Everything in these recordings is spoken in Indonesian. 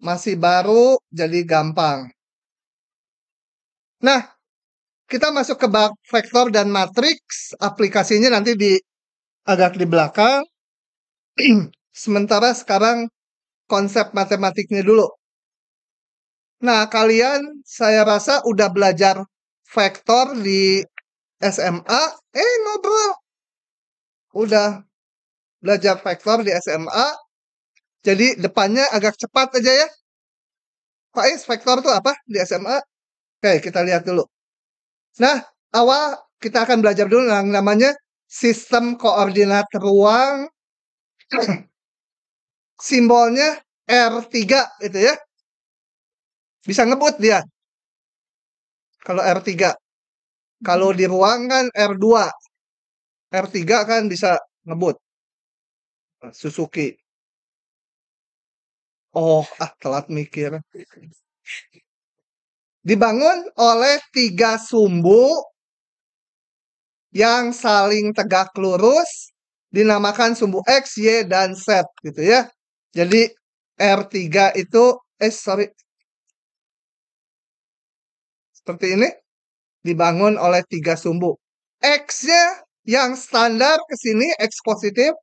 masih baru, jadi gampang. Nah, kita masuk ke bab vektor dan matriks. Aplikasinya nanti agak di belakang. Sementara sekarang konsep matematiknya dulu. Nah, kalian saya rasa udah belajar vektor di SMA. Ngobrol. Udah belajar vektor di SMA. Jadi depannya agak cepat aja ya. Pak Is, vektor itu apa di SMA? Oke, kita lihat dulu. Nah, awal kita akan belajar dulu yang namanya sistem koordinat ruang. Simbolnya R3 itu ya. Bisa ngebut dia. Kalau R3. Kalau di ruang kan R2. R3 kan bisa ngebut. Suzuki. Oh, telat mikir. Dibangun oleh 3 sumbu yang saling tegak lurus, dinamakan sumbu X, Y, dan Z gitu ya. Jadi R3 itu seperti ini, dibangun oleh 3 sumbu. X-nya yang standar ke sini, X positif,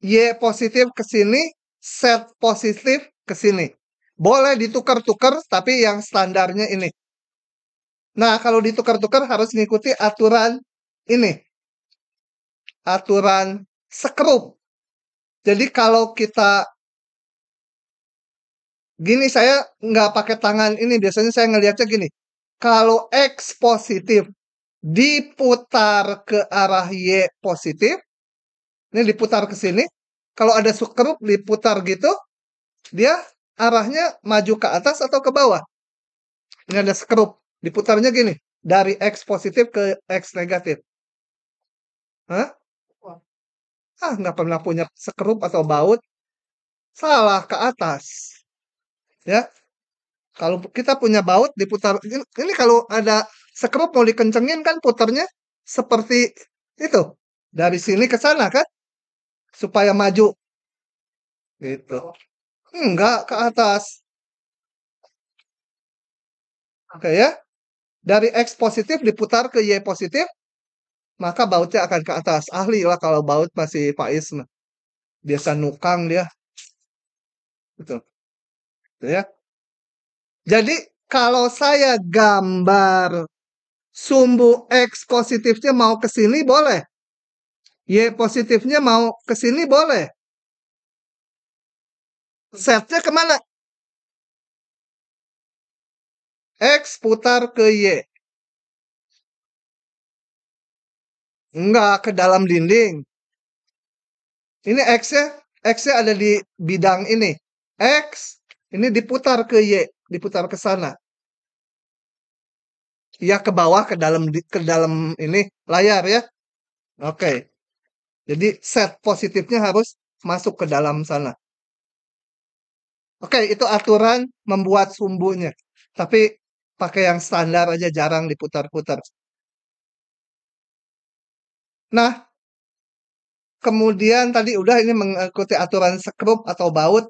Y positif ke sini, Z positif ke sini. Boleh ditukar-tukar, tapi yang standarnya ini. Nah, kalau ditukar-tukar harus mengikuti aturan ini. Aturan sekrup. Jadi kalau kita gini, saya nggak pakai tangan ini. Biasanya saya ngelihatnya gini. Kalau X positif diputar ke arah Y positif, ini diputar ke sini. Kalau ada sekrup diputar gitu, dia arahnya maju ke atas atau ke bawah. Ini ada sekrup. Diputarnya gini. Dari X positif ke X negatif. Hah? Nggak pernah punya sekrup atau baut. Salah, ke atas. Ya. Kalau kita punya baut diputar. Ini kalau ada sekrup mau dikencengin kan putarnya seperti itu. Dari sini ke sana kan. Supaya maju. Gitu. Enggak, ke atas. Oke ya. Dari X positif diputar ke Y positif, maka bautnya akan ke atas. Ahli lah kalau baut masih Faiz. Biasa nukang dia. Betul. Ya. Jadi kalau saya gambar sumbu X positifnya mau ke sini boleh. Y positifnya mau ke sini boleh. Z-nya kemana? X putar ke Y. Enggak, ke dalam dinding. Ini X-nya ada di bidang ini. X, ini diputar ke Y, diputar ke sana. Ya, ke bawah, ke dalam ini layar ya. Oke. Jadi set positifnya harus masuk ke dalam sana. Oke, itu aturan membuat sumbunya. Tapi pakai yang standar aja, jarang diputar-putar. Nah, kemudian tadi udah ini mengikuti aturan sekrup atau baut.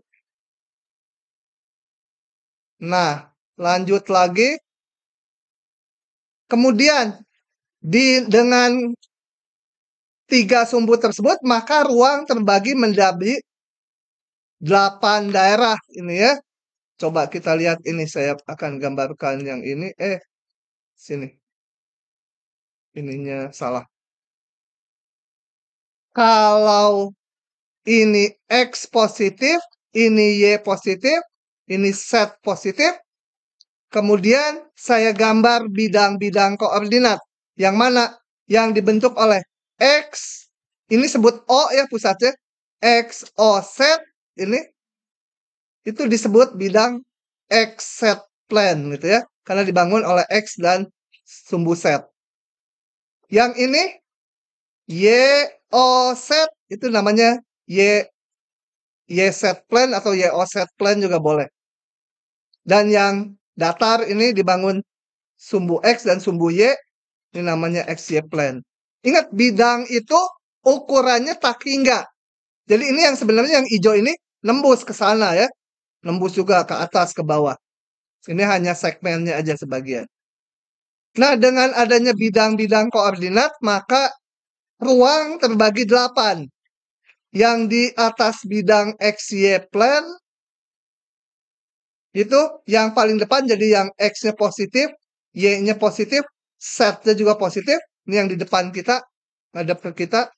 Nah, lanjut lagi. Kemudian dengan 3 sumbu tersebut, maka ruang terbagi menjadi 8 daerah ini ya. Coba kita lihat ini, saya akan gambarkan yang ini. Sini. Ininya salah. Kalau ini X positif, ini Y positif, ini Z positif. Kemudian saya gambar bidang-bidang koordinat. Yang mana? Yang dibentuk oleh X. Ini sebut O ya pusatnya. X, O, Z. Ini. Itu disebut bidang X-Z plane gitu ya. Karena dibangun oleh X dan sumbu Z. Yang ini Y, O, Z. Itu namanya YZ plane atau YOZ plane juga boleh. Dan yang datar ini dibangun sumbu X dan sumbu Y. Ini namanya XY plane. Ingat, bidang itu ukurannya tak hingga. Jadi ini yang sebenarnya yang hijau ini nembus ke sana ya. nembus juga ke atas, ke bawah. Ini hanya segmennya aja sebagian. Nah, dengan adanya bidang-bidang koordinat, maka ruang terbagi 8. Yang di atas bidang X, Y plan, itu yang paling depan jadi yang X-nya positif, Y-nya positif, Z-nya juga positif. Ini yang di depan kita, ngadep ke kita,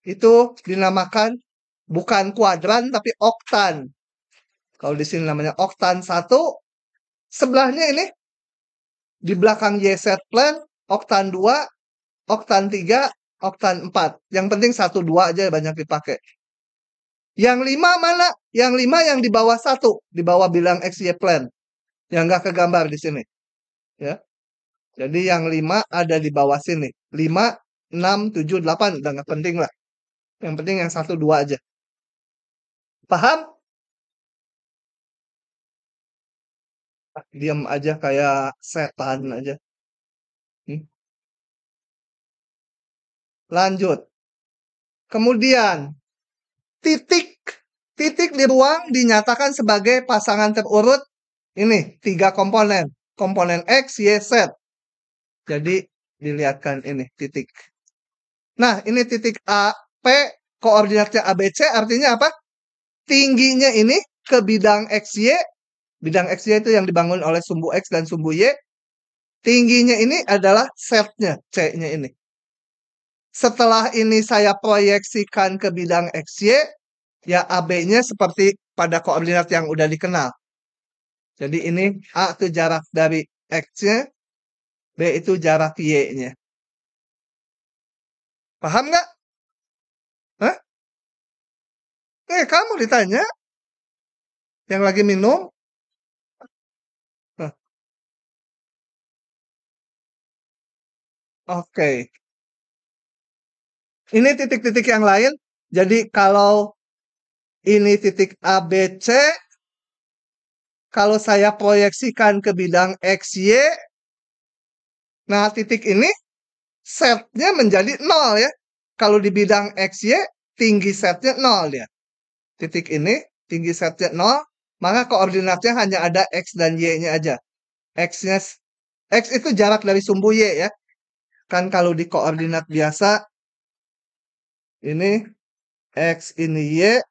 itu dinamakan bukan kuadran, tapi oktan. Kalau di sini namanya oktan 1. Sebelahnya ini, di belakang YZ plan, oktan 2, oktan 3, oktan 4. Yang penting 1, 2 aja banyak dipakai. Yang 5 mana? Yang 5 yang di bawah 1, di bawah bilang XY plan. Yang nggak kegambar di sini. Ya. Jadi yang 5 ada di bawah sini. 5, 6, 7, 8. Udah nggak penting lah. Yang penting yang 1, 2 aja. Paham? Diam aja kayak setan aja. Lanjut. Kemudian, titik. Titik di ruang dinyatakan sebagai pasangan terurut. Ini, 3 komponen. Komponen X, Y, Z. Jadi, dilihatkan ini, titik. Nah, ini titik A, P, koordinatnya ABC, artinya apa? Tingginya ini ke bidang XY. Bidang XY itu yang dibangun oleh sumbu X dan sumbu Y. Tingginya ini adalah Z-nya, C-nya ini. Setelah ini saya proyeksikan ke bidang XY, ya AB-nya seperti pada koordinat yang udah dikenal. Jadi ini A itu jarak dari X-nya, B itu jarak Y-nya. Paham nggak? Hah? Kamu ditanya, yang lagi minum. Nah, oke. Ini titik-titik yang lain. Jadi kalau ini titik A, B, C, kalau saya proyeksikan ke bidang X, Y, nah titik ini setnya menjadi 0 ya. Kalau di bidang X, Y, tinggi setnya 0 ya. Titik ini, tinggi setnya 0, maka koordinatnya hanya ada X dan Y-nya aja. X-nya, X itu jarak dari sumbu Y ya. Kan kalau di koordinat biasa, ini X, ini Y,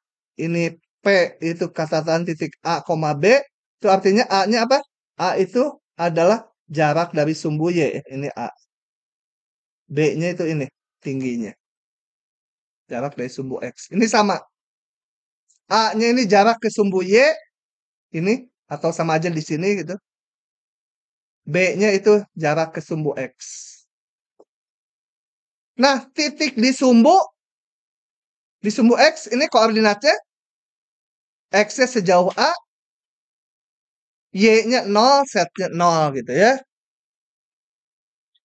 ini P, itu catatan titik A, B, itu artinya A-nya apa? A itu adalah jarak dari sumbu Y, ini A. B-nya itu ini, tingginya. Jarak dari sumbu X. Ini sama. A-nya ini jarak ke sumbu Y, ini, atau sama aja di sini gitu. B-nya itu jarak ke sumbu X. Nah, titik di sumbu X, ini koordinatnya. X-nya sejauh A, Y-nya 0, Z-nya 0 gitu ya.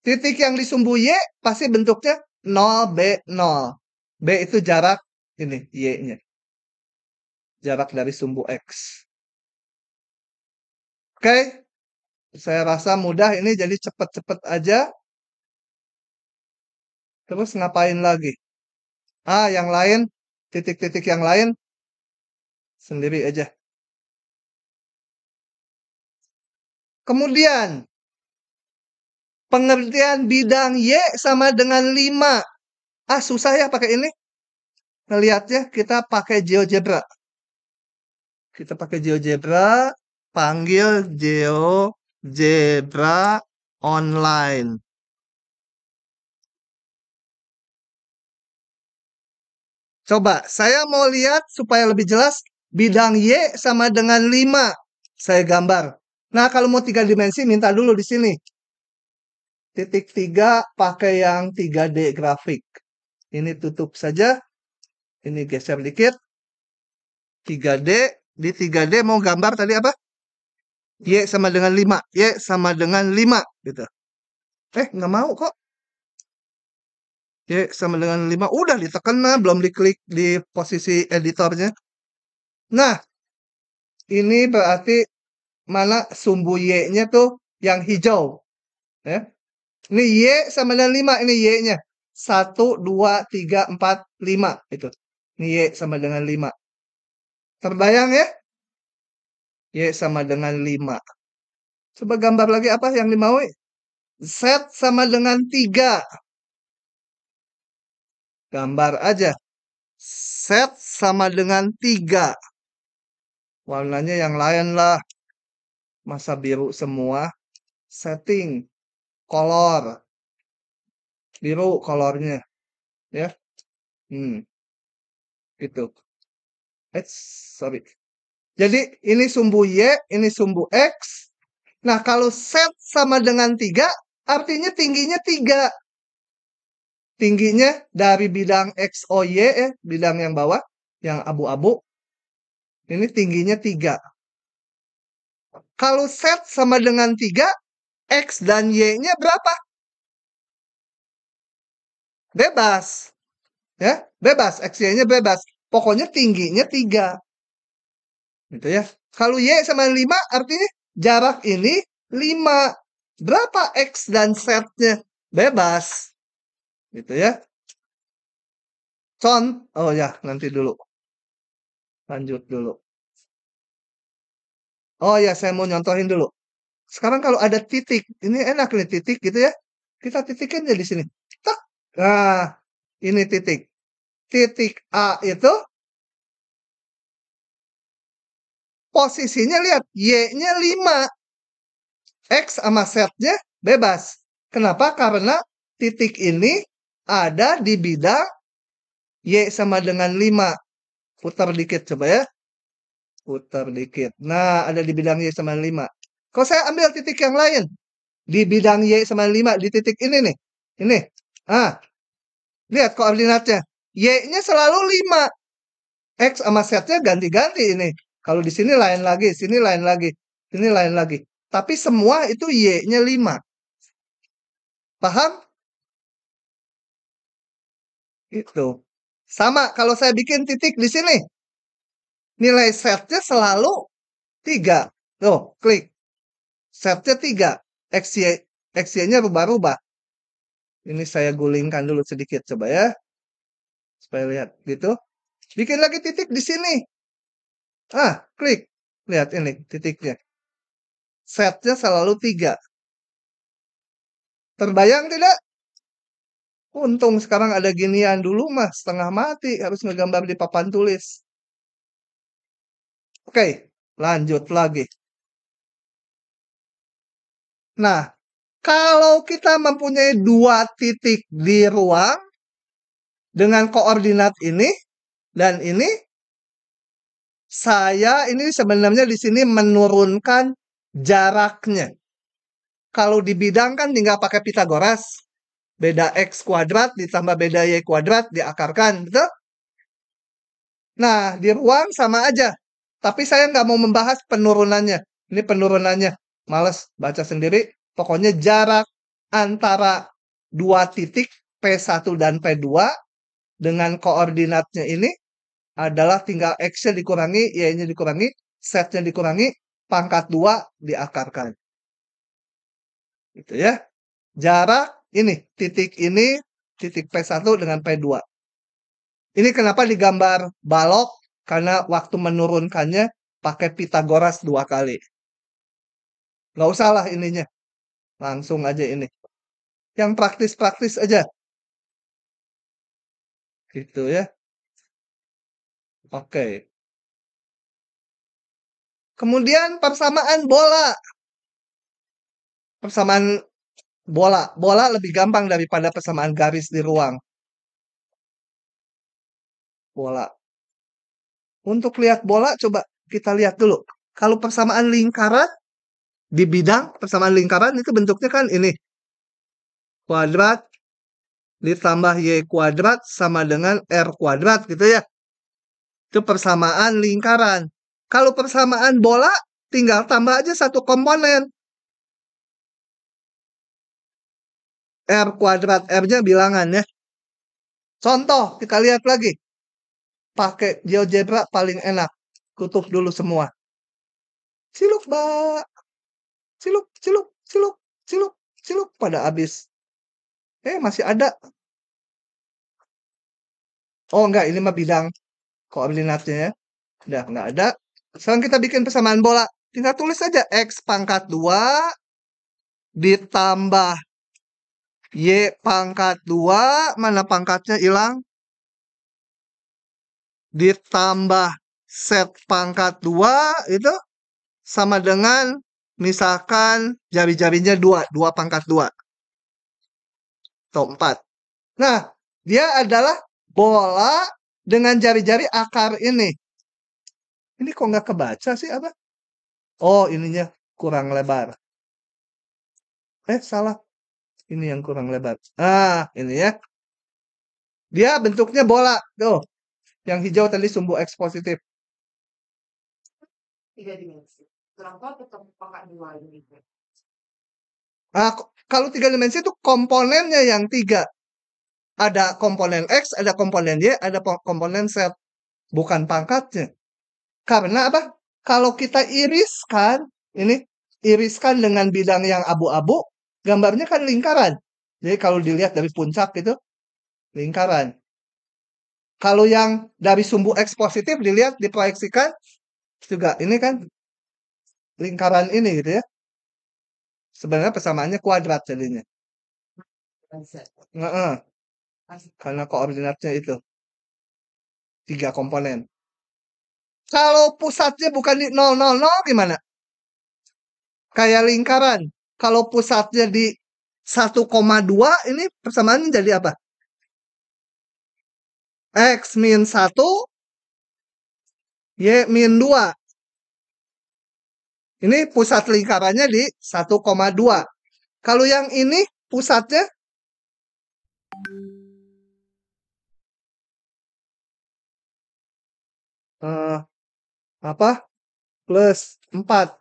Titik yang di sumbu Y pasti bentuknya 0, B, 0. B itu jarak ini, Y-nya. Jarak dari sumbu X. Oke, saya rasa mudah ini, jadi cepet-cepet aja. Terus ngapain lagi? Yang lain, titik-titik yang lain, sendiri aja. Kemudian, pengertian bidang Y sama dengan 5. Susah ya pakai ini. Ngelihatnya kita pakai GeoGebra. Kita pakai GeoGebra, panggil GeoGebra online. Coba, saya mau lihat supaya lebih jelas, bidang Y sama dengan 5. Saya gambar. Nah, kalau mau 3 dimensi, minta dulu di sini. Titik 3 pakai yang 3D grafik. Ini tutup saja. Ini geser dikit. 3D. Di 3D mau gambar tadi apa? Y sama dengan 5. Y sama dengan 5. Gitu. Nggak mau kok. Y sama dengan 5. Udah ditekan, belum diklik di posisi editornya. Nah, ini berarti mana sumbu Y-nya tuh yang hijau. Ya. Ini Y sama dengan 5. Ini Y-nya. 1, 2, 3, 4, 5. Itu. Ini Y sama dengan 5. Terbayang ya? Y sama dengan 5. Coba gambar lagi apa yang dimau? Z sama dengan 3. Gambar aja. Z sama dengan 3. Warnanya yang lain lah. Masa biru semua? Setting. Color. Biru kolornya. Ya. Gitu. Sorry. Jadi ini sumbu Y, ini sumbu X. Nah, kalau Z sama dengan 3, artinya tingginya 3. Tingginya dari bidang XOY, bidang yang bawah, yang abu-abu. Ini tingginya 3. Kalau Z sama dengan 3, X dan Y-nya berapa? Bebas. Ya, bebas. X, Y-nya bebas. Pokoknya tingginya 3. Gitu ya. Kalau Y sama 5, artinya jarak ini 5. Berapa X dan Z-nya? Bebas. Gitu ya. Oh ya, nanti dulu. Lanjut dulu. Oh ya, saya mau nyontohin dulu. Sekarang kalau ada titik, ini enak nih titik gitu ya. Kita titikin aja di sini. Tak. Nah, ini titik. Titik A itu posisinya lihat, Y-nya 5. X sama Z-nya bebas. Kenapa? Karena titik ini ada di bidang Y sama dengan 5. Putar dikit coba ya. Putar dikit. Nah, ada di bidang Y sama 5. Kalau saya ambil titik yang lain. Di bidang Y sama 5. Di titik ini nih. Ini. Ah, lihat koordinatnya. Y-nya selalu 5. X sama Z-nya ganti-ganti ini. Kalau di sini lain lagi. Sini lain lagi. Sini lain lagi. Tapi semua itu Y-nya 5. Paham? Itu. Sama kalau saya bikin titik di sini. Nilai Z-nya selalu 3. Tuh, klik. Z-nya 3. XY-nya rubah-rubah. Ini saya gulingkan dulu sedikit. Coba ya. Supaya lihat. Gitu. Bikin lagi titik di sini. Klik. Lihat ini titiknya. Z-nya selalu 3. Terbayang tidak? Untung sekarang ada ginian dulu mah. Setengah mati. Harus ngegambar di papan tulis. Oke. Lanjut lagi. Nah, kalau kita mempunyai 2 titik di ruang dengan koordinat ini dan ini, saya ini sebenarnya di sini menurunkan jaraknya. Kalau di bidang kan tinggal pakai Pitagoras. Beda X kuadrat ditambah beda Y kuadrat diakarkan, betul? Nah, di ruang sama aja. Tapi saya nggak mau membahas penurunannya. Ini penurunannya. Males baca sendiri. Pokoknya jarak antara 2 titik P1 dan P2 dengan koordinatnya ini adalah tinggal X-nya dikurangi, Y-nya dikurangi, Z-nya dikurangi, pangkat 2 diakarkan. Gitu ya. Jarak ini, titik P1 dengan P2. Ini kenapa digambar balok? Karena waktu menurunkannya pakai Pitagoras 2 kali. Nggak usah lah ininya. Langsung aja ini. Yang praktis-praktis aja. Gitu ya. Oke. Kemudian persamaan bola. Persamaan bola. Bola lebih gampang daripada persamaan garis di ruang. Bola. Untuk lihat bola, coba kita lihat dulu. Kalau persamaan lingkaran, di bidang persamaan lingkaran itu bentuknya kan ini. Kuadrat ditambah Y kuadrat sama dengan R kuadrat gitu ya. Itu persamaan lingkaran. Kalau persamaan bola, tinggal tambah aja satu komponen. R kuadrat, R-nya bilangan ya. Contoh, kita lihat lagi. Pakai GeoGebra paling enak. Tutup dulu semua. Ciluk, Mbak. Ciluk, ciluk, ciluk, ciluk, ciluk. Pada habis. Masih ada. Oh, enggak. Ini mah bidang koordinatnya ya. Udah, enggak ada. Sekarang kita bikin persamaan bola. tinggal tulis saja X pangkat 2 ditambah Y pangkat 2, mana pangkatnya hilang? Ditambah Z pangkat 2, itu sama dengan misalkan jari-jarinya 2, 2 pangkat 2. Atau 4. Nah, dia adalah bola dengan jari-jari akar ini. Ini kok nggak kebaca sih, apa? Oh, ininya kurang lebar. Salah. Ini yang kurang lebar. Ah, ini ya. Dia bentuknya bola. Tuh. Yang hijau tadi sumbu X positif. 3 dimensi. Kenapa tetap pakai 2 ini? Kalau 3 dimensi itu komponennya yang 3. Ada komponen X, ada komponen Y, ada komponen Z. Bukan pangkatnya. Karena apa? Kalau kita iriskan, ini iriskan dengan bidang yang abu-abu, gambarnya kan lingkaran. Jadi kalau dilihat dari puncak itu, lingkaran. Kalau yang dari sumbu X positif dilihat, diproyeksikan, juga ini kan lingkaran ini gitu ya. Sebenarnya persamaannya kuadrat jadinya. Karena koordinatnya itu 3 komponen. Kalau pusatnya bukan di 0, 0, 0 gimana? Kayak lingkaran. Kalau pusatnya di 1,2, ini persamaannya jadi apa? X min 1, Y min 2. Ini pusat lingkarannya di 1,2. Kalau yang ini pusatnya apa? Plus 4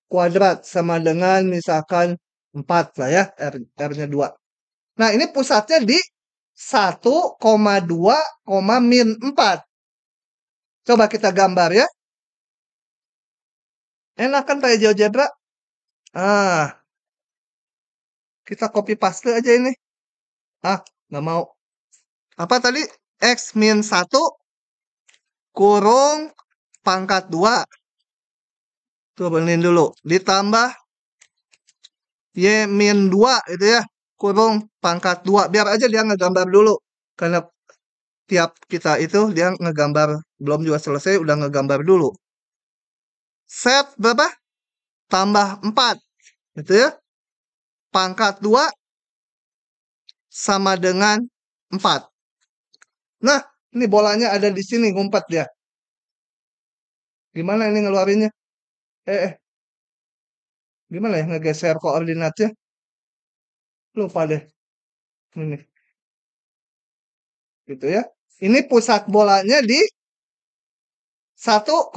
kuadrat sama dengan misalkan 4 lah ya, R-nya 2. Nah, ini pusatnya di 1,2, min 4. Coba kita gambar ya. Enak kan pakai GeoGebra? Kita copy paste aja ini. Nggak mau. Apa tadi? X min 1 kurung pangkat 2. Turunin dulu. Ditambah Y min 2 itu ya. Kurung pangkat 2. Biar aja dia ngegambar dulu. Karena tiap kita itu dia ngegambar. Belum juga selesai udah ngegambar dulu. Set berapa? Tambah 4. Itu ya. Pangkat 2 sama dengan 4. Nah, ini bolanya ada di sini ngumpet dia. Gimana ini ngeluarinnya? Gimana ya ngegeser koordinatnya? Lupa deh. Ini. Gitu ya. Ini pusat bolanya di 1,2,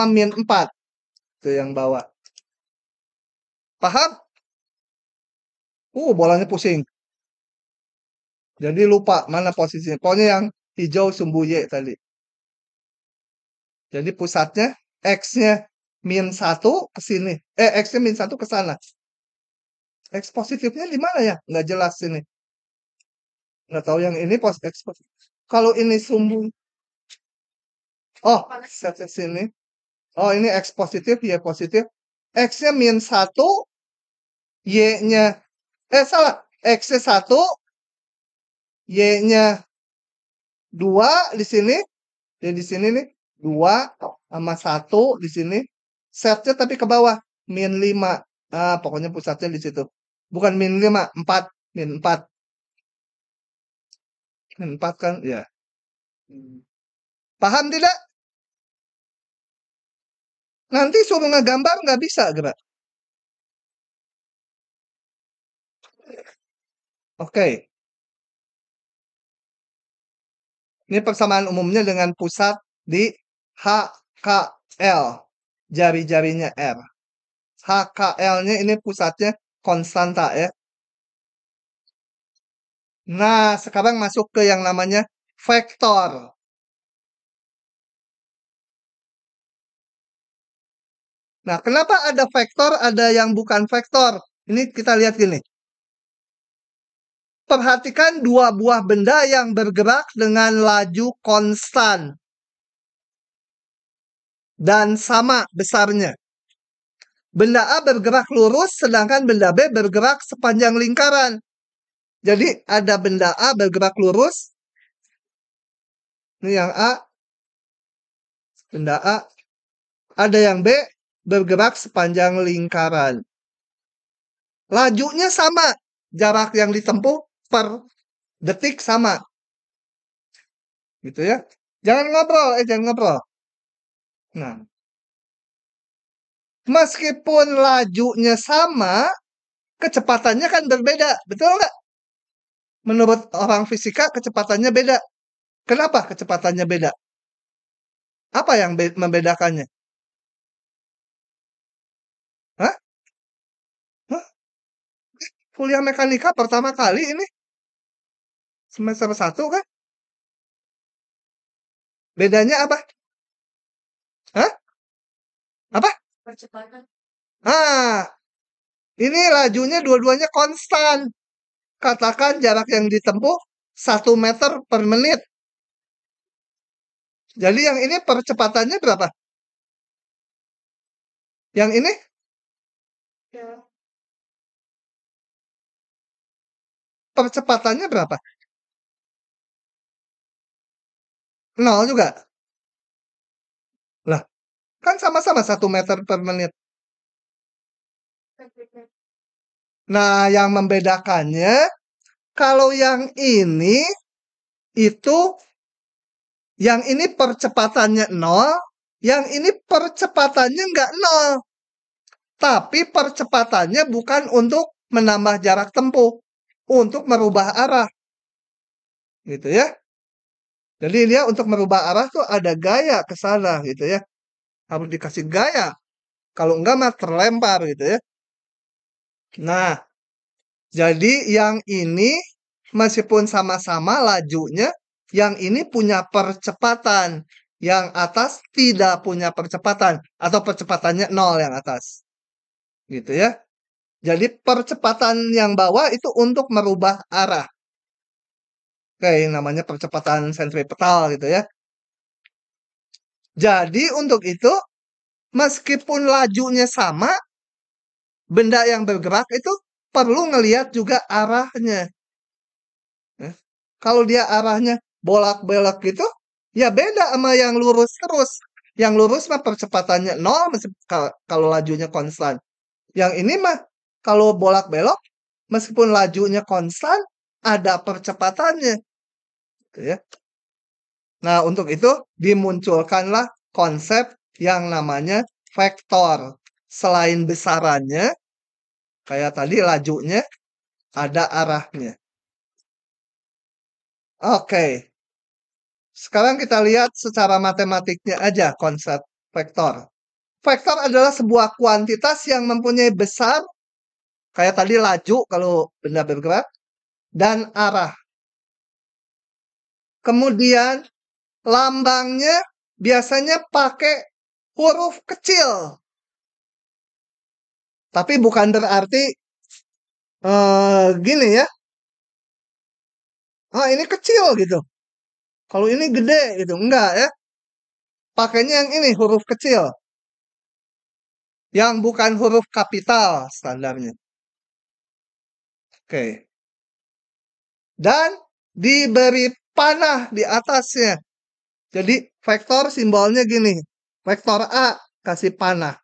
min 4. Itu yang bawah. Paham? Bolanya pusing. Jadi lupa mana posisinya. Pokoknya yang hijau sumbu Y tadi. Jadi pusatnya X-nya min 1 ke sini. X-nya min 1 ke sana. X positifnya di mana ya? Nggak jelas ini. Nggak tahu yang ini X positif. Kalau ini sumbu. Set ke sini. Ini X positif, Y positif. X-nya min 1. Y-nya. Salah. X-nya 1. Y-nya 2 di sini. Jadi di sini nih. 2 sama 1 di sini. Setnya tapi ke bawah. Min 5. Pokoknya pusatnya di situ. Bukan min 5. 4. Min 4. Min 4 kan? Ya. Paham tidak? Nanti suruh ngegambar nggak bisa gerak. Oke. Ini persamaan umumnya dengan pusat di HKL. Jari-jarinya R. HKL-nya ini pusatnya konstanta ya. Nah, sekarang masuk ke yang namanya vektor. Nah, kenapa ada vektor, ada yang bukan vektor? Ini kita lihat gini. Perhatikan dua buah benda yang bergerak dengan laju konstan. Dan sama besarnya. Benda A bergerak lurus, sedangkan benda B bergerak sepanjang lingkaran. Jadi ada benda A bergerak lurus. Ini yang A. Benda A. Ada yang B bergerak sepanjang lingkaran. Lajunya sama. Jarak yang ditempuh per detik sama. Gitu ya. Jangan ngobrol, jangan ngobrol. Nah. Meskipun lajunya sama, kecepatannya kan berbeda. Betul nggak? Menurut orang fisika, kecepatannya beda. Kenapa kecepatannya beda? Apa yang membedakannya? Hah? Hah? Kuliah mekanika pertama kali ini? Semester 1 kan? Bedanya apa? Hah? Apa? Percepatan. Ini lajunya dua-duanya konstan. Katakan jarak yang ditempuh 1 meter per menit. Jadi yang ini percepatannya berapa? Yang ini? Ya. Percepatannya berapa? 0 juga. Lah, kan sama-sama 1 meter per menit. Nah, yang membedakannya, kalau yang ini, itu, yang ini percepatannya 0, yang ini percepatannya nggak 0. Tapi percepatannya bukan untuk menambah jarak tempuh, untuk merubah arah. Gitu ya. Jadi dia untuk merubah arah tuh ada gaya ke sana gitu ya. Harus dikasih gaya. Kalau enggak mah terlempar gitu ya. Nah, jadi yang ini meskipun sama-sama lajunya, yang ini punya percepatan. Yang atas tidak punya percepatan. Atau percepatannya 0 yang atas. Gitu ya. Jadi percepatan yang bawah itu untuk merubah arah. Kayak namanya percepatan sentripetal gitu ya. Jadi untuk itu, meskipun lajunya sama, benda yang bergerak itu perlu ngelihat juga arahnya. Kalau dia arahnya bolak-balik gitu, ya beda sama yang lurus terus. Yang lurus mah percepatannya 0 kalau lajunya konstan. Yang ini mah kalau bolak-belok, meskipun lajunya konstan, ada percepatannya. Gitu ya. Nah, untuk itu dimunculkanlah konsep yang namanya vektor. Selain besarannya, kayak tadi lajunya, ada arahnya. Oke. Sekarang kita lihat secara matematiknya aja konsep vektor. Vektor adalah sebuah kuantitas yang mempunyai besar, kayak tadi laju kalau benda bergerak, dan arah. Kemudian lambangnya biasanya pakai huruf kecil. Tapi bukan berarti gini ya. Ini kecil gitu. Kalau ini gede gitu. Enggak ya. Pakainya yang ini huruf kecil. Yang bukan huruf kapital standarnya. Oke. Dan diberi panah di atasnya. Jadi vektor simbolnya gini. Vektor A kasih panah.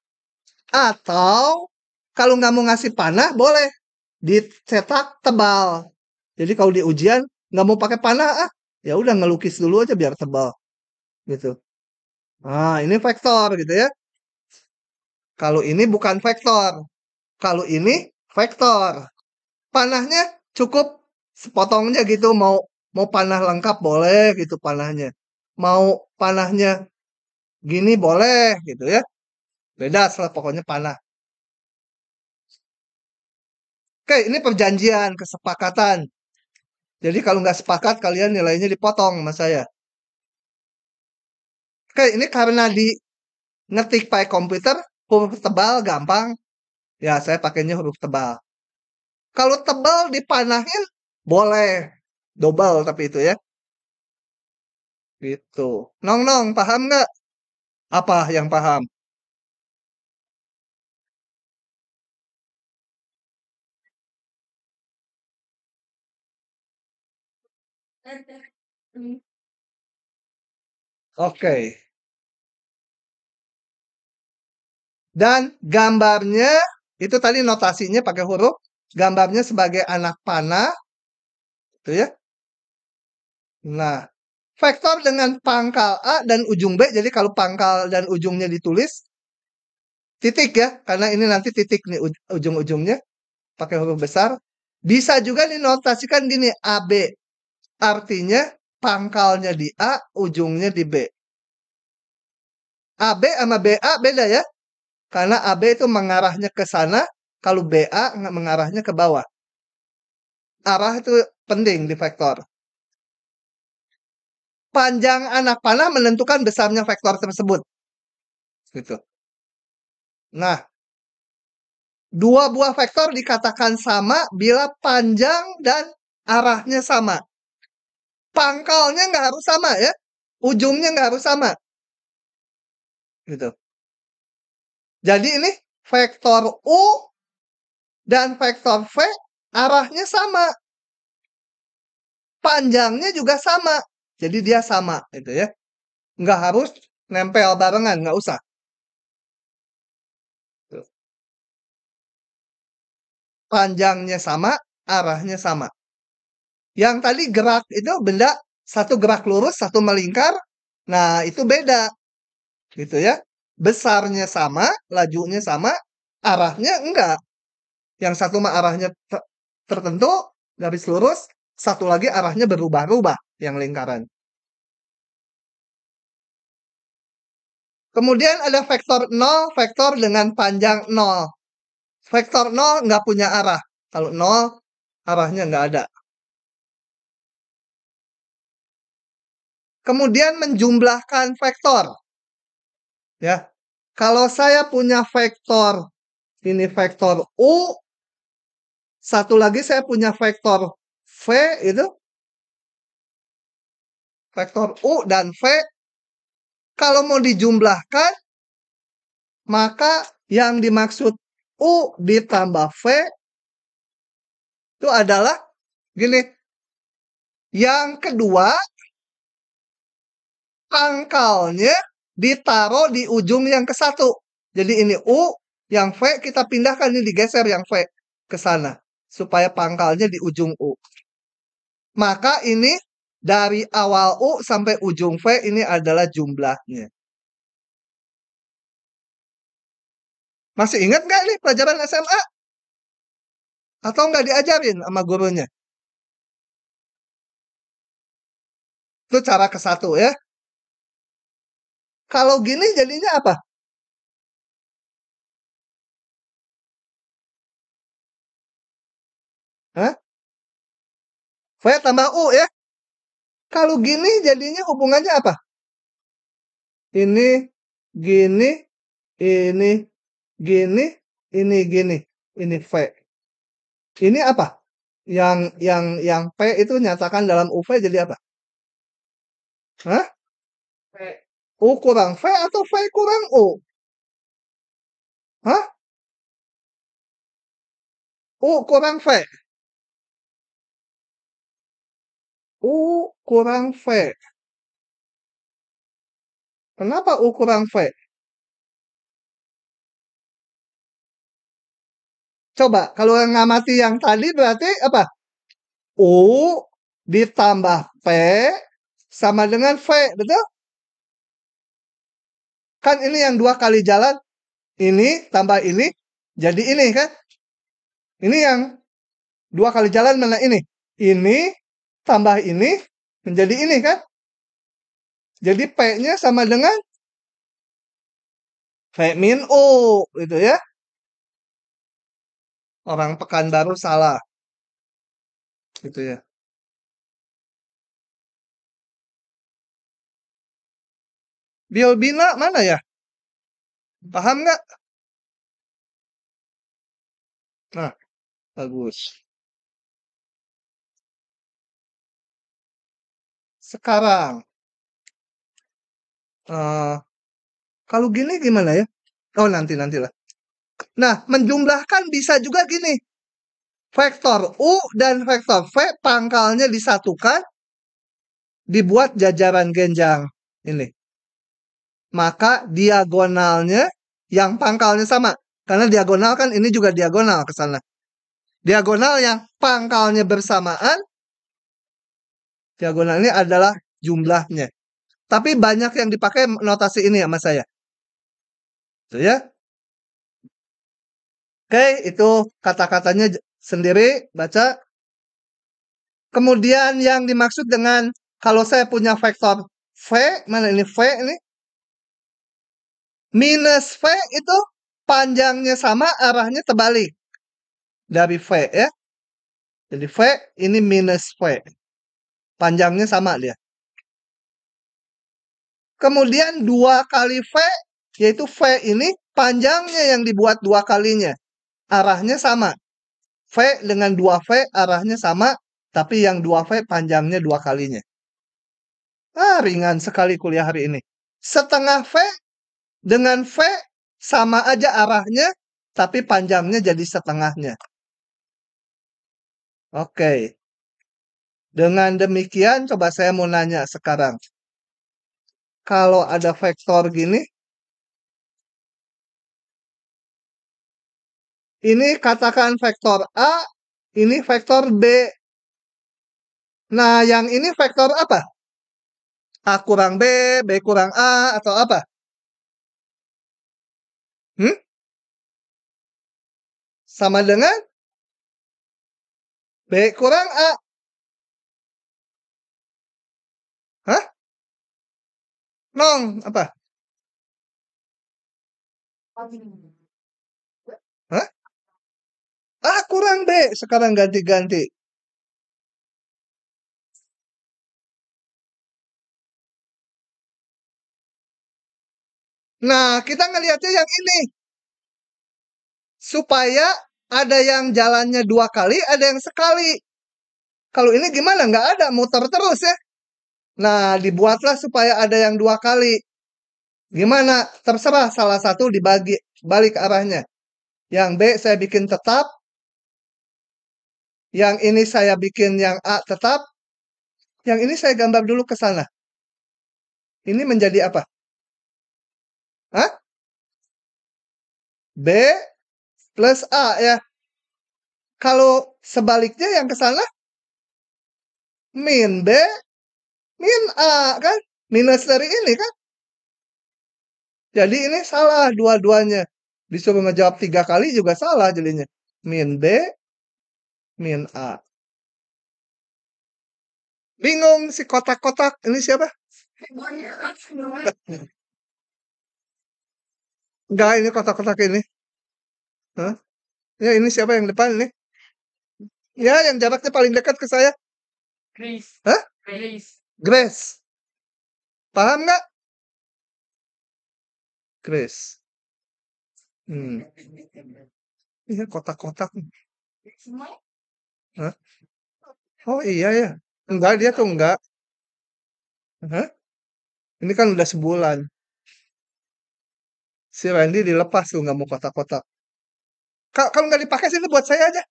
Atau kalau nggak mau ngasih panah boleh dicetak tebal. Jadi kalau di ujian nggak mau pakai panah, ya udah ngelukis dulu aja biar tebal. Gitu. Nah, ini vektor gitu ya. Kalau ini bukan vektor. Kalau ini vektor. Panahnya cukup sepotongnya gitu. Mau panah lengkap boleh gitu panahnya. Mau panahnya gini boleh gitu ya. Beda lah pokoknya panah. Oke, ini perjanjian, kesepakatan. Jadi kalau nggak sepakat kalian nilainya dipotong sama saya. Oke, ini karena di ngetik pakai komputer, huruf tebal gampang. Ya, saya pakainya huruf tebal. Kalau tebal dipanahin, boleh. Double tapi itu ya. Gitu. Nong, paham nggak? Apa yang paham? Oke. Dan gambarnya, itu tadi notasinya pakai huruf. Gambarnya sebagai anak panah. Gitu ya. Nah, vektor dengan pangkal A dan ujung B. Jadi kalau pangkal dan ujungnya ditulis, titik ya. Karena ini nanti titik nih ujung-ujungnya. Pakai huruf besar. Bisa juga dinotasikan gini, AB. Artinya pangkalnya di A, ujungnya di B. AB sama BA beda ya. Karena AB itu mengarahnya ke sana, kalau BA mengarahnya ke bawah. Arah itu penting di vektor. Panjang anak panah menentukan besarnya vektor tersebut. Gitu. Nah, dua buah vektor dikatakan sama bila panjang dan arahnya sama. Pangkalnya nggak harus sama ya. Ujungnya nggak harus sama. Gitu. Jadi ini vektor U dan vektor V arahnya sama. Panjangnya juga sama. Jadi dia sama. Gitu ya. Nggak harus nempel barengan. Nggak usah. Tuh. Panjangnya sama, arahnya sama. Yang tadi gerak itu benda satu gerak lurus, satu melingkar. Nah, itu beda. Gitu ya. Besarnya sama, lajunya sama, arahnya enggak. Yang satu mah arahnya tertentu, garis lurus, satu lagi arahnya berubah-ubah, yang lingkaran. Kemudian ada vektor 0, vektor dengan panjang 0. Vektor 0 nggak punya arah. Kalau 0, arahnya nggak ada. Kemudian menjumlahkan vektor. Ya, kalau saya punya vektor, ini vektor U, satu lagi saya punya vektor V, itu vektor U dan V, kalau mau dijumlahkan, maka yang dimaksud U ditambah V, itu adalah gini. Yang kedua, pangkalnya ditaruh di ujung yang ke satu. Jadi ini U, yang V kita pindahkan, ini digeser yang V ke sana. Supaya pangkalnya di ujung U. Maka ini dari awal U sampai ujung V ini adalah jumlahnya. Masih ingat nggak nih pelajaran SMA? Atau nggak diajarin sama gurunya? Itu cara ke satu ya. Kalau gini jadinya apa? Hah? V tambah U ya. Kalau gini jadinya hubungannya apa? Ini, gini, ini, gini, ini, gini. Ini V. Ini apa? Yang P itu nyatakan dalam UV jadi apa? Hah? U kurang V atau V kurang U? Hah? U kurang V. U kurang V. Kenapa U kurang V? Coba, kalau yang ngamati yang tadi berarti apa? U ditambah P sama dengan V, betul? Kan ini yang dua kali jalan, ini tambah ini, jadi ini kan? Ini yang dua kali jalan mana ini? Ini tambah ini, menjadi ini kan? Jadi P-nya sama dengan V min U, gitu ya. Orang Pekanbaru salah. Gitu ya. Biolbina mana ya? Paham nggak? Nah, bagus. Sekarang, kalau gini gimana ya? Oh, nantilah. Nah, menjumlahkan bisa juga gini. Vektor U dan vektor V pangkalnya disatukan. dibuat jajaran genjang ini. Maka diagonalnya yang pangkalnya sama. Karena diagonal kan ini juga diagonal ke sana. Diagonal yang pangkalnya bersamaan. Diagonal ini adalah jumlahnya. Tapi banyak yang dipakai notasi ini sama saya. Itu ya. Oke, itu kata-katanya sendiri, baca. Kemudian yang dimaksud dengan kalau saya punya vektor V, mana ini V ini? Minus V itu panjangnya sama, arahnya terbalik. Dari V ya. Jadi V ini minus V. Panjangnya sama dia. Kemudian 2 kali V, yaitu V ini panjangnya yang dibuat 2 kalinya. Arahnya sama. V dengan 2V arahnya sama, tapi yang 2V panjangnya 2 kalinya. Ringan sekali kuliah hari ini. Setengah V dengan V sama aja arahnya, tapi panjangnya jadi setengahnya. Oke. Dengan demikian, coba saya mau nanya sekarang. Kalau ada vektor gini, ini katakan vektor A, ini vektor B. Nah, yang ini vektor apa? A kurang B, B kurang A, atau apa? Sama dengan B kurang A. Hah? Nong, apa? Hah? A kurang B. Sekarang ganti-ganti. Nah, kita ngelihatnya yang ini. Supaya ada yang jalannya 2 kali, ada yang sekali. Kalau ini gimana? Nggak ada, muter terus ya. Nah, dibuatlah supaya ada yang 2 kali. Gimana? Terserah salah satu dibagi balik arahnya. Yang B saya bikin tetap. Yang ini saya bikin yang A tetap. Yang ini saya gambar dulu ke sana. Ini menjadi apa? Hah? B plus A ya. Kalau sebaliknya yang ke sana min B min A kan? Minus dari ini kan? Jadi ini salah dua-duanya. Disuruh ngejawab 3 kali juga salah jadinya. Min B min A. Bingung si kotak-kotak. Ini siapa? Enggak, ini kotak-kotak ini. Hah? Ya, ini siapa yang depan ini? Ya, yang jaraknya paling dekat ke saya. Grace. Hah? Grace. Grace. Paham nggak? Grace. Iya, kotak-kotak. Hah? Oh iya ya. Enggak, dia tuh enggak. Hah? Ini kan udah sebulan. Si Randy dilepas tuh nggak mau kotak-kotak. Kalau nggak dipakai sini buat saya aja.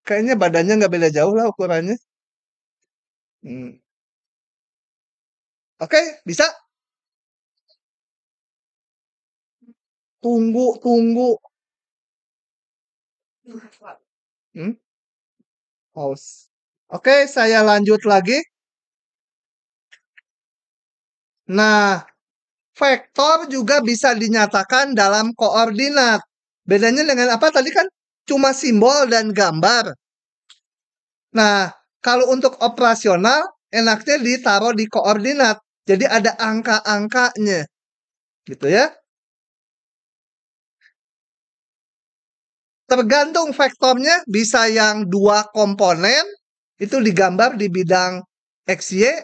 Kayaknya badannya nggak beda jauh lah ukurannya. Oke, bisa? Tunggu. Pause. Oke, saya lanjut lagi. Nah, vektor juga bisa dinyatakan dalam koordinat. Bedanya dengan apa tadi kan? Cuma simbol dan gambar. Nah, kalau untuk operasional, enaknya ditaruh di koordinat. Jadi ada angka-angkanya. Gitu ya. Tergantung vektornya, bisa yang 2 komponen, itu digambar di bidang XY,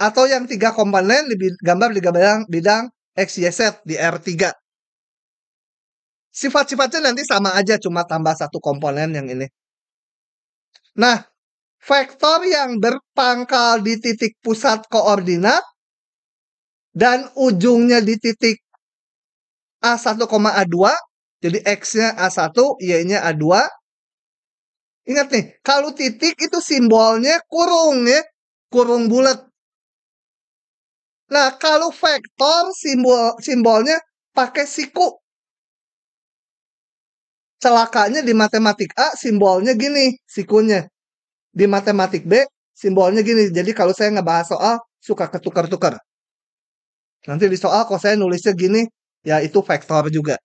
atau yang 3 komponen digambar di bidang XYZ di R3. Sifat-sifatnya nanti sama aja, cuma tambah 1 komponen yang ini. Nah, vektor yang berpangkal di titik pusat koordinat dan ujungnya di titik A1, A2, jadi X-nya A1, Y-nya A2. Ingat nih, kalau titik itu simbolnya kurung ya, kurung bulat. Nah, kalau vektor simbolnya pakai siku. Celakanya di matematik A simbolnya gini, sikunya. Di matematik B simbolnya gini. Jadi kalau saya ngebahas soal suka ketukar-tukar. Nanti di soal kalau saya nulisnya gini, ya itu vektor juga.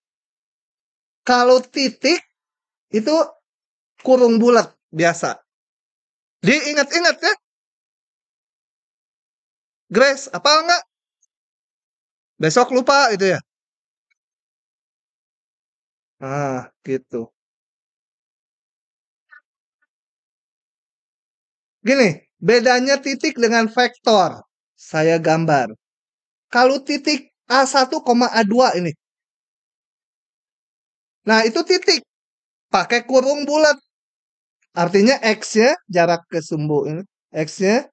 Kalau titik itu kurung bulat biasa. Diingat-ingat ya, Grace, apa enggak? Besok lupa itu ya. Nah, gitu. Gini, bedanya titik dengan vektor. Saya gambar. Kalau titik A1,A2 ini. Nah, itu titik. Pakai kurung bulat. Artinya X-nya, jarak ke sumbu ini. X-nya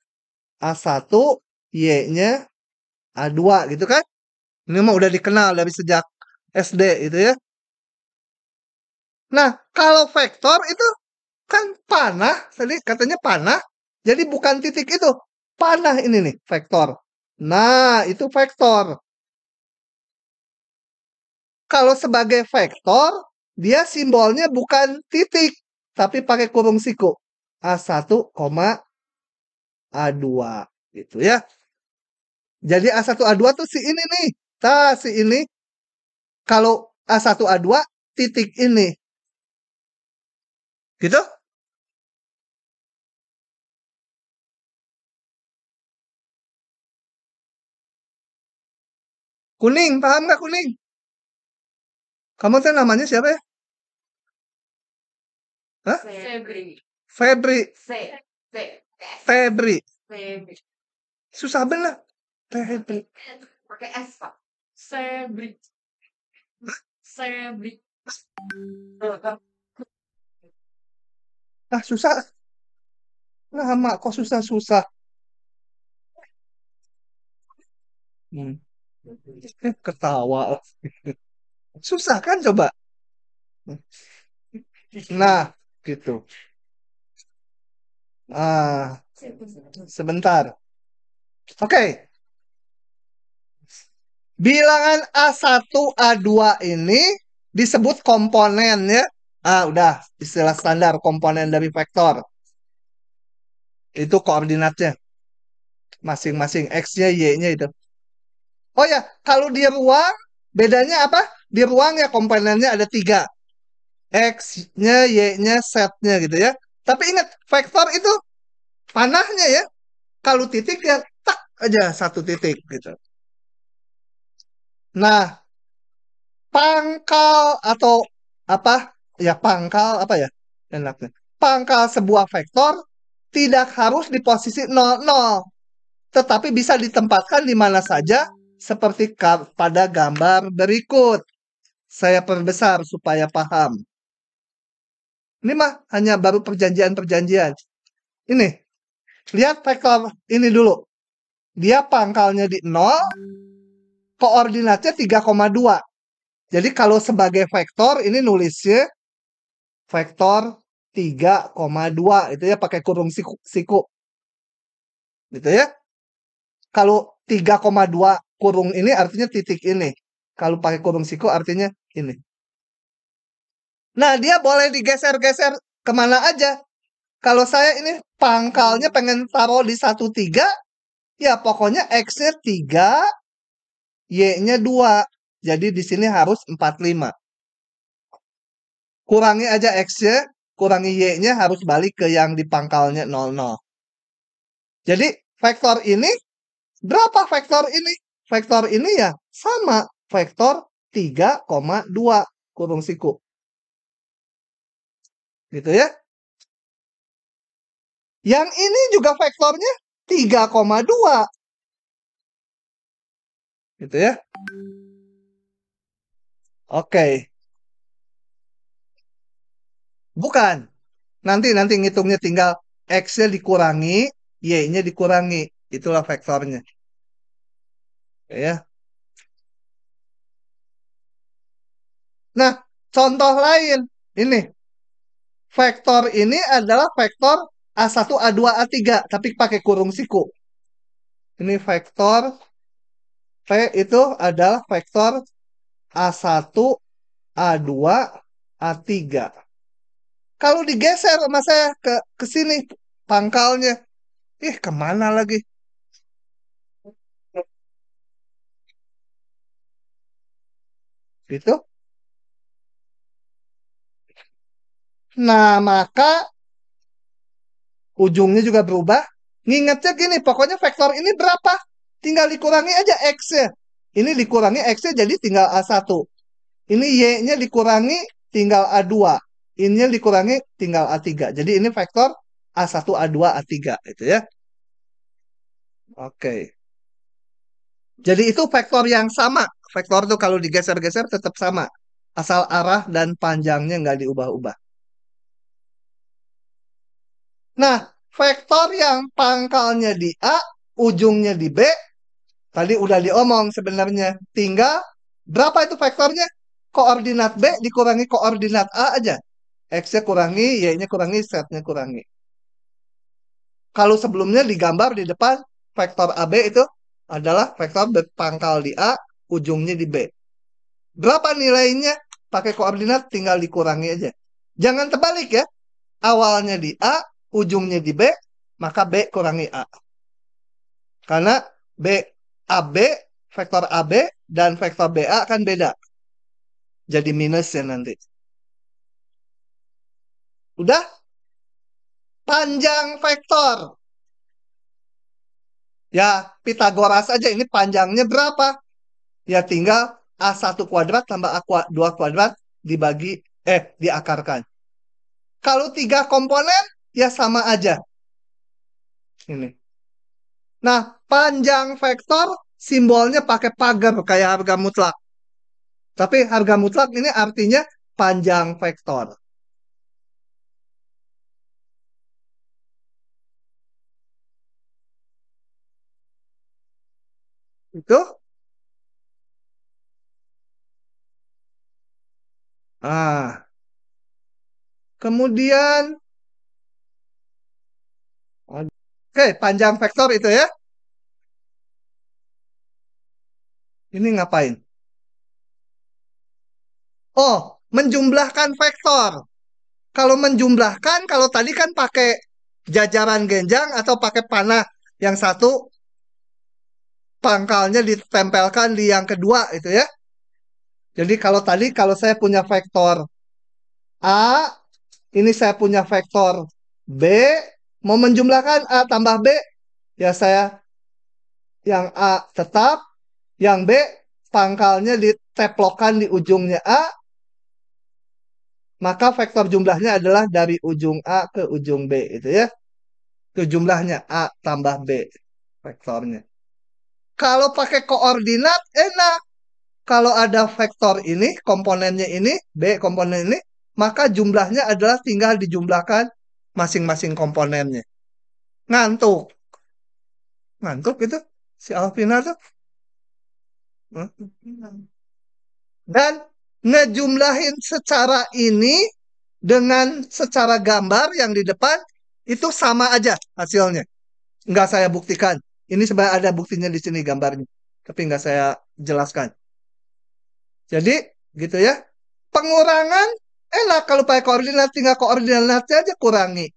A1, Y-nya A2 gitu kan. Ini mah udah dikenal dari sejak SD itu ya. Nah, kalau vektor itu kan panah. Tadi katanya panah. Jadi bukan titik itu. Panah ini nih, vektor. Nah, itu vektor. Kalau sebagai vektor, dia simbolnya bukan titik, tapi pakai kurung siku. A1, A2 gitu ya. Jadi A1, A2 tuh si ini nih. Si ini. Kalau A1, A2 titik ini. Gitu? Kuning, paham nggak kuning? Kamu tuh namanya siapa ya? Hah? Febri. Febri. Febri. Febri. Susah bener. Febri. Pakai S, Pak. Febri. Febri. Ah, susah. Nama kok susah-susah. Hmm. Ketawa. Susah kan coba? Nah, gitu. Ah, sebentar. Oke. Bilangan A1, A2 ini disebut komponen ya. Ah, udah. Istilah standar komponen dari vektor. Itu koordinatnya. Masing-masing. X-nya, Y-nya itu. Oh ya, kalau di ruang, bedanya apa? Di ruang ya komponennya ada tiga. X-nya, Y-nya, Z-nya gitu ya. Tapi ingat, vektor itu panahnya ya. Kalau titik ya tak aja satu titik gitu. Nah, pangkal atau apa? Ya pangkal apa ya? Enaknya. Pangkal sebuah vektor tidak harus di posisi 00, tetapi bisa ditempatkan di mana saja seperti pada gambar berikut. Saya perbesar supaya paham. Ini mah hanya baru perjanjian-perjanjian. Ini, lihat vektor ini dulu. Dia pangkalnya di 0, koordinatnya 3,2. Jadi kalau sebagai vektor, ini nulisnya vektor 3,2. Itu ya pakai kurung siku. Gitu ya. Kalau 3,2 kurung ini artinya titik ini. Kalau pakai kurung siku artinya ini. Nah, dia boleh digeser-geser kemana aja. Kalau saya ini pangkalnya pengen taruh di 1,3, ya pokoknya X-nya 3, Y-nya 2. Jadi di sini harus 45. Kurangi aja X-nya, kurangi Y-nya harus balik ke yang di pangkalnya 00. Jadi vektor ini, berapa vektor ini? Vektor ini ya sama, vektor 3,2 kurung siku. Gitu ya. Yang ini juga vektornya 3,2. Gitu ya. Oke. Bukan. Nanti ngitungnya tinggal X-nya dikurangi, Y-nya dikurangi. Itulah vektornya. Ya. Nah, contoh lain. Ini. Vektor ini adalah vektor A1, A2, A3. Tapi pakai kurung siku. Ini vektor P itu adalah vektor A1, A2, A3. Kalau digeser sama saya ke sini pangkalnya, kemana lagi? Gitu. Nah, maka ujungnya juga berubah. Ngingetnya gini, pokoknya vektor ini berapa? Tinggal dikurangi aja X-nya. Ini dikurangi X-nya jadi tinggal A1. Ini Y-nya dikurangi tinggal A2. Ini dikurangi tinggal A3. Jadi ini vektor A1, A2, A3. Itu ya. Oke. Jadi itu vektor yang sama. Vektor itu kalau digeser-geser tetap sama. Asal arah dan panjangnya nggak diubah-ubah. Nah, vektor yang pangkalnya di A, ujungnya di B, tadi udah diomong sebenarnya. Tinggal berapa itu vektornya? Koordinat B dikurangi koordinat A aja. X-nya kurangi, Y-nya kurangi, Z-nya kurangi. Kalau sebelumnya digambar di depan, vektor AB itu adalah vektor berpangkal di A, ujungnya di B. Berapa nilainya? Pakai koordinat tinggal dikurangi aja. Jangan terbalik ya. Awalnya di A, ujungnya di B, maka B kurangi A. Karena B AB, vektor AB dan vektor BA kan beda. Jadi minus ya nanti. Udah? Panjang vektor. Ya, Pitagoras aja ini panjangnya berapa? Ya tinggal A1 kuadrat tambah A2 kuadrat dibagi, diakarkan. Kalau tiga komponen, ya sama aja. Ini. Nah, panjang vektor simbolnya pakai pagar kayak harga mutlak. Tapi harga mutlak ini artinya panjang vektor. Itu. Kemudian, oke, panjang vektor itu ya. Ini ngapain? Oh, menjumlahkan vektor. Kalau menjumlahkan, kalau tadi kan pakai jajaran genjang atau pakai panah. Yang satu pangkalnya ditempelkan di yang kedua itu ya. Jadi kalau tadi kalau saya punya vektor A, ini saya punya vektor B, mau menjumlahkan A tambah B, ya saya yang A tetap, yang B pangkalnya diteplokan di ujungnya A, maka vektor jumlahnya adalah dari ujung A ke ujung B itu ya. Itu jumlahnya A tambah B vektornya. Kalau pakai koordinat enak. Kalau ada vektor ini, komponennya ini, B komponen ini, maka jumlahnya adalah tinggal dijumlahkan masing-masing komponennya. Ngantuk. Ngantuk itu si Alvina tuh. Dan ngejumlahin secara ini dengan secara gambar yang di depan itu sama aja hasilnya. Nggak saya buktikan. Ini sebenarnya ada buktinya di sini gambarnya. Tapi nggak saya jelaskan. Jadi gitu ya. Pengurangan enak kalau pakai koordinat tinggal koordinatnya aja kurangi.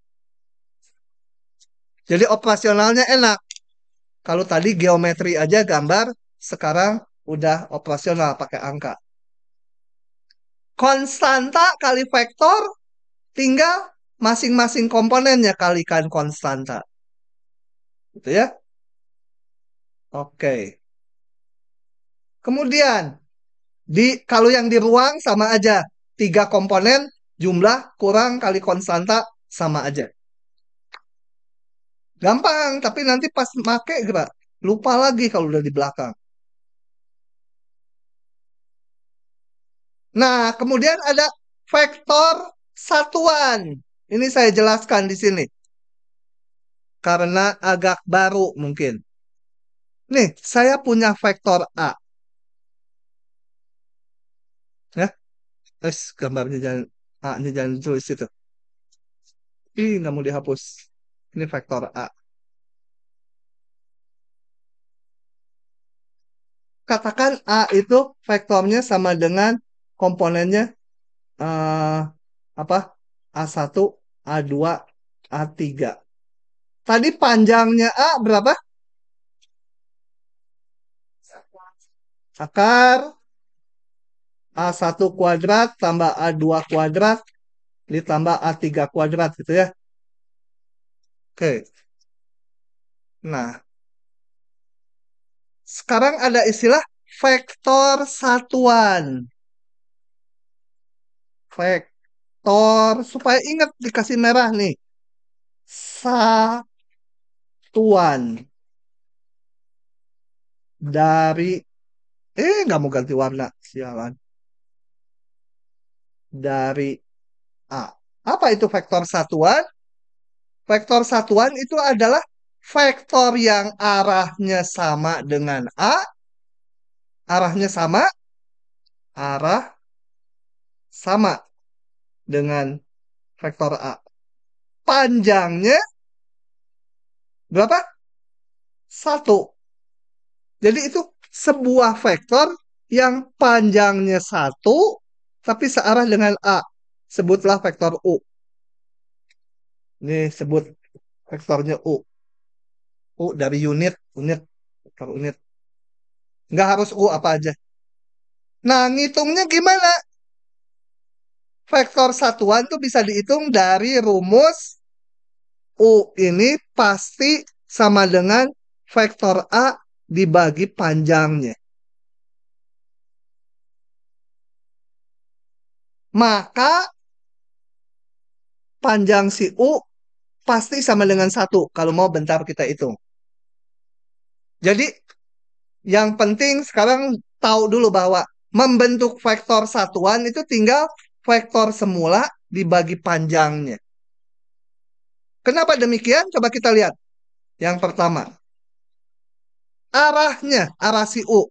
Jadi operasionalnya enak. Kalau tadi geometri aja gambar, sekarang udah operasional pakai angka. Konstanta kali vektor tinggal masing-masing komponennya kalikan konstanta. Gitu ya. Oke. Kemudian kalau yang di ruang sama aja. Tiga komponen jumlah kurang kali konstanta sama aja. Gampang, tapi nanti pas make gerak. Lupa lagi kalau udah di belakang. Nah, kemudian ada vektor satuan. Ini saya jelaskan di sini. Karena agak baru mungkin. Nih, saya punya vektor A. Ya, gambarnya jangan A-nya jangan tulis itu. Ih, nggak mau dihapus. Ini vektor A. katakan A itu vektornya sama dengan komponennya eh, apa? A1, A2, A3. Tadi panjangnya A berapa? Akar A1 kuadrat tambah A2 kuadrat ditambah A3 kuadrat gitu ya. Oke. Nah, sekarang ada istilah vektor satuan. Vektor, supaya ingat dikasih merah nih. Satuan dari, nggak mau ganti warna, sialan. Dari A. Apa itu vektor satuan? Vektor satuan itu adalah vektor yang arahnya sama dengan A, arahnya sama, arah sama dengan vektor A. Panjangnya berapa? Satu. Jadi itu sebuah vektor yang panjangnya satu, tapi searah dengan A. Sebutlah vektor U. Ini sebut vektornya U. U dari unit, vektor unit. Nggak harus U apa aja. Nah, ngitungnya gimana? Vektor satuan tuh bisa dihitung dari rumus U ini pasti sama dengan vektor A dibagi panjangnya. Maka panjang si U pasti sama dengan satu. Kalau mau bentar kita hitung. Jadi yang penting sekarang tahu dulu bahwa membentuk vektor satuan itu tinggal vektor semula dibagi panjangnya. Kenapa demikian? Coba kita lihat. Yang pertama, arahnya, arah si U.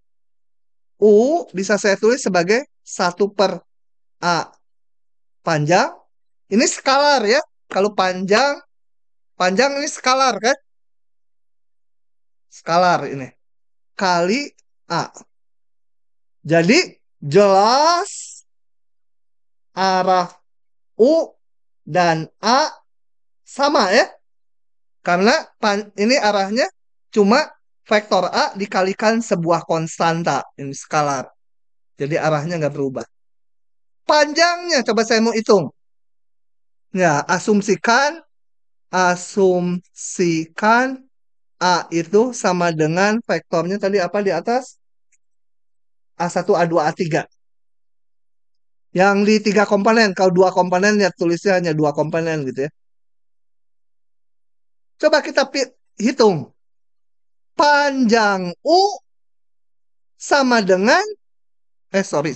U bisa saya tulis sebagai 1/A panjang. Ini skalar ya. Kalau panjang, panjang ini skalar kan? Skalar ini. Kali A. Jadi jelas arah U dan A sama ya. Karena ini arahnya cuma vektor A dikalikan sebuah konstanta. Ini skalar. Jadi arahnya nggak berubah. Panjangnya coba saya mau hitung. Ya, asumsikan A itu sama dengan vektornya tadi apa di atas? A1, A2, A3. Yang di 3 komponen. Kalau 2 komponen ya tulisnya hanya 2 komponen gitu ya. Coba kita hitung. Panjang U sama dengan, sorry.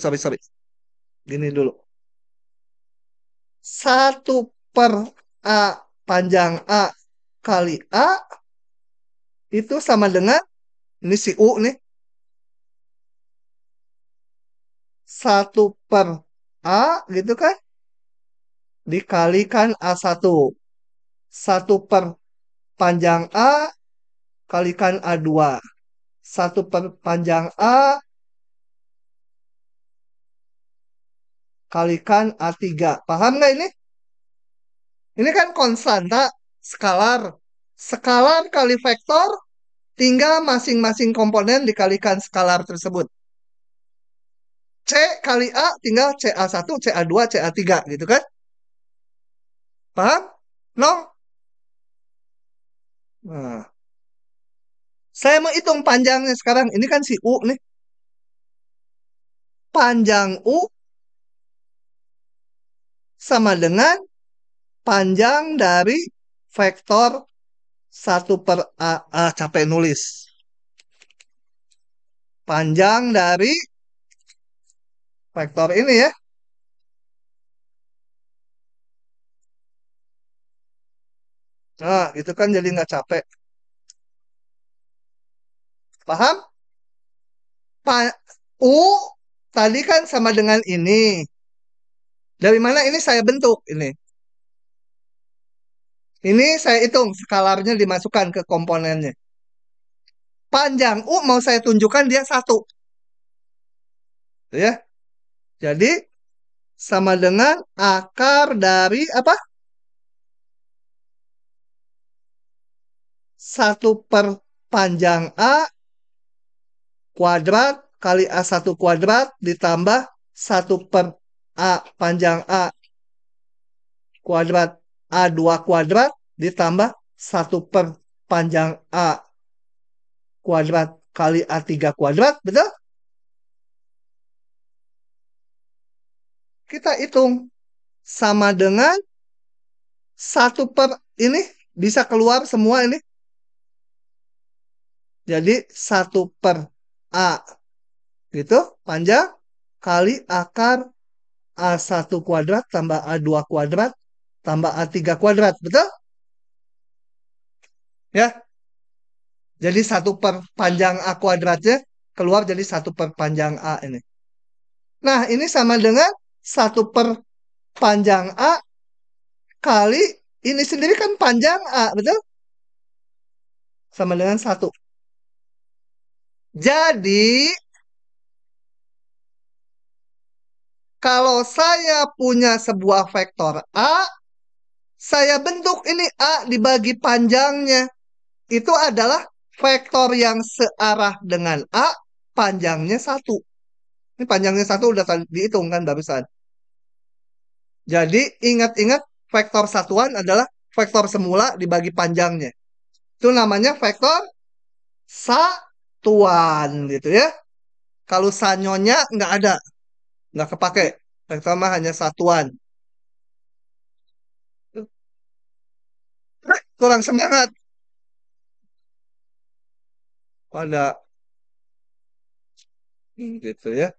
Gini dulu. 1/A panjang A kali A itu sama dengan, ini si U nih. 1/A gitu kan. Dikalikan A1. 1 per panjang A kalikan A2. 1 per panjang A kalikan A3. Paham nggak ini? Ini kan konstanta, skalar. Skalar kali vektor, tinggal masing-masing komponen dikalikan skalar tersebut. C kali A tinggal CA1, CA2, CA3 gitu kan? Paham? No? Nah, saya mau hitung panjangnya sekarang. Ini kan si U nih. Panjang U sama dengan panjang dari vektor 1/A. Capek nulis. Panjang dari vektor ini ya. Nah, itu kan jadi nggak capek. Paham? U tadi kan sama dengan ini. Dari mana ini saya bentuk ini? Ini saya hitung skalarnya dimasukkan ke komponennya. Panjang U mau saya tunjukkan dia 1. ya. Jadi sama dengan akar dari apa? 1/panjang A kuadrat kali A1 kuadrat ditambah 1/A panjang A kuadrat A2 kuadrat ditambah 1/panjang A kuadrat kali A3 kuadrat, betul? Kita hitung sama dengan 1 per ini bisa keluar semua ini. Jadi 1/A gitu panjang kali akar A1 kuadrat tambah A2 kuadrat tambah A3 kuadrat, betul? Ya, jadi 1/panjang A kuadratnya keluar jadi 1/panjang A ini. Nah, ini sama dengan 1/panjang A kali ini sendiri kan panjang A, betul? Sama dengan 1. Jadi, kalau saya punya sebuah vektor A, saya bentuk ini A dibagi panjangnya. Itu adalah vektor yang searah dengan A, panjangnya 1. Ini panjangnya 1 udah dihitung kan barusan. Jadi ingat-ingat vektor satuan adalah vektor semula dibagi panjangnya. Itu namanya vektor satuan gitu ya. Kalau sanyonya nggak ada, nggak kepake. Vektor mah hanya satuan. Kurang semangat. Pada gitu ya.